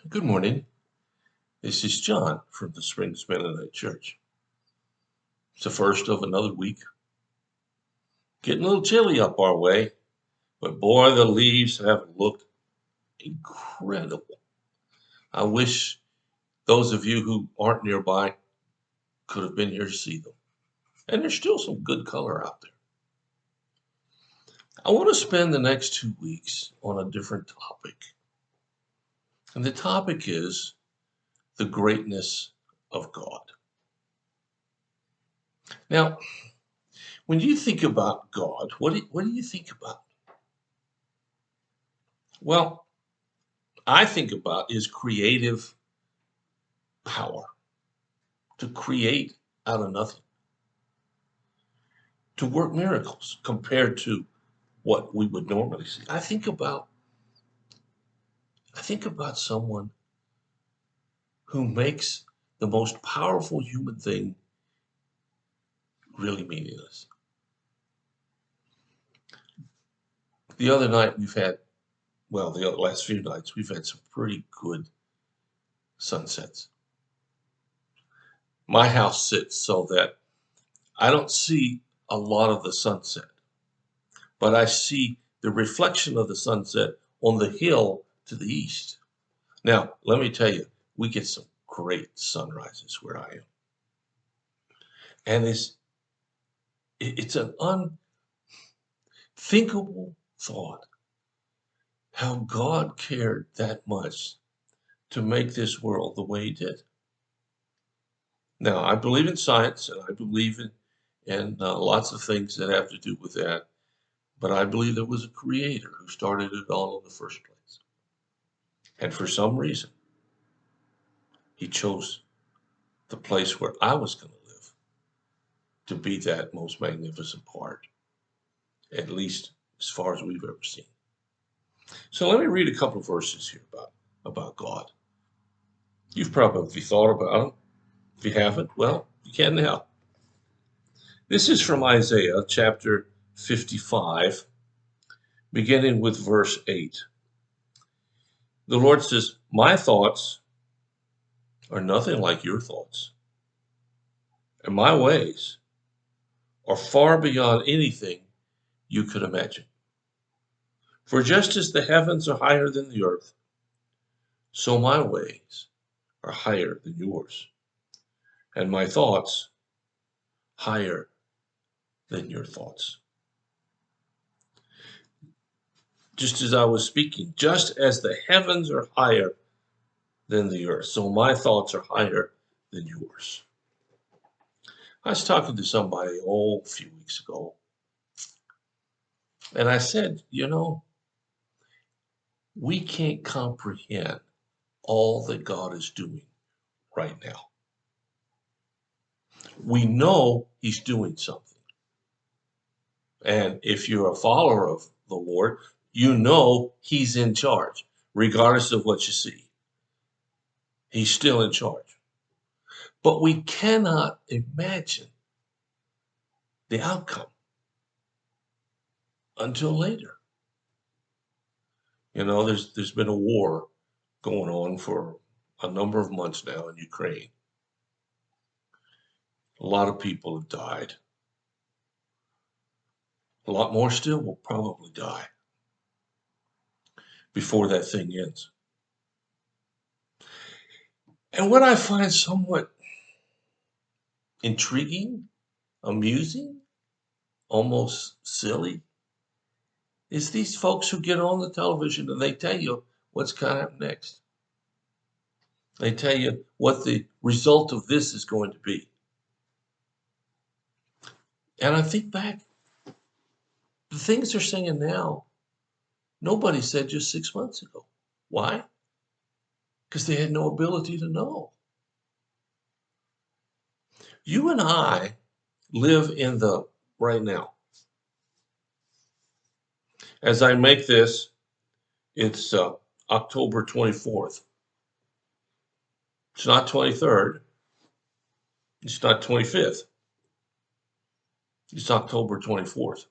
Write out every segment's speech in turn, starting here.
Good morning. This is John from the Springs Mennonite Church. It's the first of another week. Getting a little chilly up our way, but boy, the leaves have looked incredible. I wish those of you who aren't nearby could have been here to see them. And there's still some good color out there. I want to spend the next 2 weeks on a different topic. And the topic is the greatness of God. Now, when you think about God, what do you think about? Well, I think about his creative power to create out of nothing, to work miracles compared to what we would normally see. I think about someone who makes the most powerful human thing really meaningless. The other night the last few nights we've had some pretty good sunsets. My house sits so that I don't see a lot of the sunset, but I see the reflection of the sunset on the hill to the east. Now, let me tell you, we get some great sunrises where I am. And it's an unthinkable thought how God cared that much to make this world the way he did. Now, I believe in science and I believe in lots of things that have to do with that, but I believe there was a creator who started it all in the first place. And for some reason, he chose the place where I was going to live to be that most magnificent part, at least as far as we've ever seen. So let me read a couple of verses here about God. You've probably thought about them. If you haven't, well, you can now. This is from Isaiah chapter 55, beginning with verse 8. The Lord says, "My thoughts are nothing like your thoughts, and my ways are far beyond anything you could imagine. For just as the heavens are higher than the earth, so my ways are higher than yours, and my thoughts higher than your thoughts." Just as I was speaking, just as the heavens are higher than the earth, so my thoughts are higher than yours. I was talking to somebody a few weeks ago, and I said, we can't comprehend all that God is doing right now. We know he's doing something. And if you're a follower of the Lord, you know he's in charge, regardless of what you see. He's still in charge. But we cannot imagine the outcome until later. There's been a war going on for a number of months now in Ukraine. A lot of people have died. A lot more still will probably die before that thing ends. And what I find somewhat intriguing, amusing, almost silly, is these folks who get on the television and they tell you what's going to happen next. They tell you what the result of this is going to be. And I think back, the things they're saying now, nobody said just 6 months ago. Why? Because they had no ability to know. You and I live in the right now. As I make this, it's October 24th. It's not 23rd. It's not 25th. It's October 24th.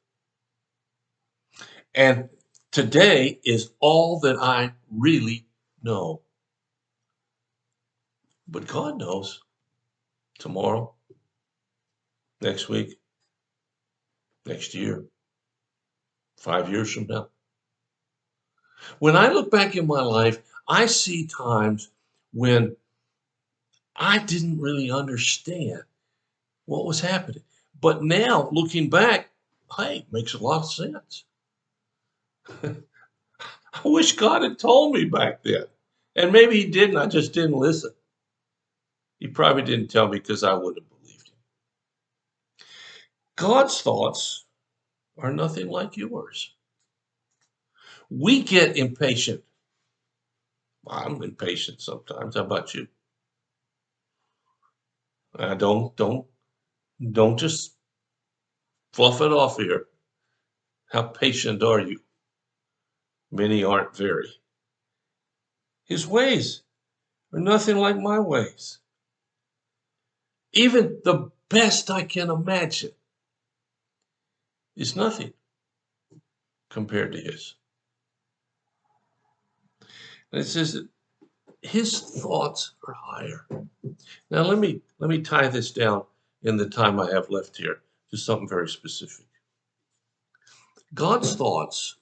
And today is all that I really know. But God knows tomorrow, next week, next year, 5 years from now. When I look back in my life, I see times when I didn't really understand what was happening. But now, looking back, hey, it makes a lot of sense. I wish God had told me back then. And maybe he didn't, I just didn't listen. He probably didn't tell me because I wouldn't have believed him. God's thoughts are nothing like yours. We get impatient. I'm impatient sometimes. How about you? Don't just fluff it off here. How patient are you? Many aren't very. His ways are nothing like my ways. Even the best I can imagine is nothing compared to his. And it says that his thoughts are higher. Now let me tie this down in the time I have left here to something very specific. God's thoughts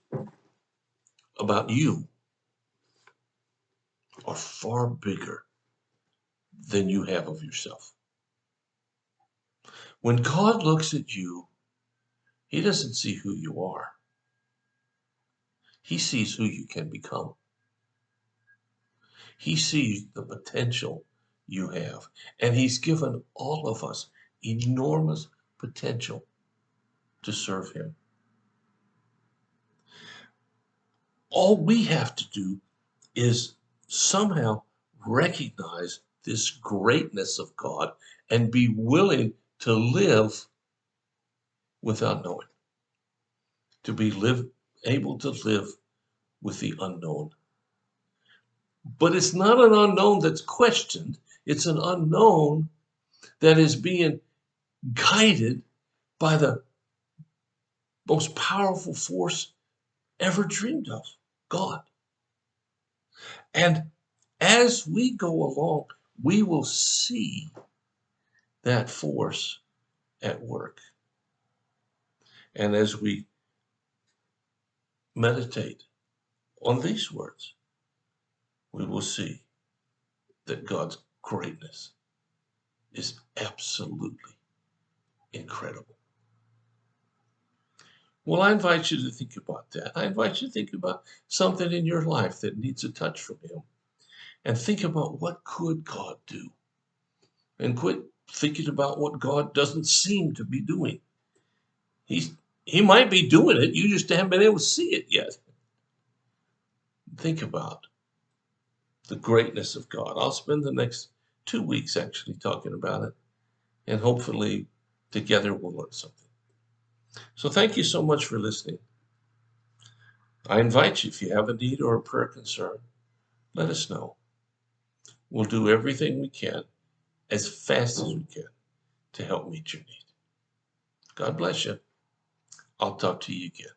about you are far bigger than you have of yourself. When God looks at you, he doesn't see who you are. He sees who you can become. He sees the potential you have. And he's given all of us enormous potential to serve him. All we have to do is somehow recognize this greatness of God and be willing to live without knowing, to be able to live with the unknown. But it's not an unknown that's questioned. It's an unknown that is being guided by the most powerful force ever dreamed of, God. And as we go along, we will see that force at work. And as we meditate on these words, we will see that God's greatness is absolutely incredible. Well, I invite you to think about that. I invite you to think about something in your life that needs a touch from him. And think about what could God do. And quit thinking about what God doesn't seem to be doing. He might be doing it, you just haven't been able to see it yet. Think about the greatness of God. I'll spend the next 2 weeks actually talking about it, and hopefully together we'll learn something. So thank you so much for listening. I invite you, if you have a need or a prayer concern, let us know. We'll do everything we can as fast as we can to help meet your need. God bless you. I'll talk to you again.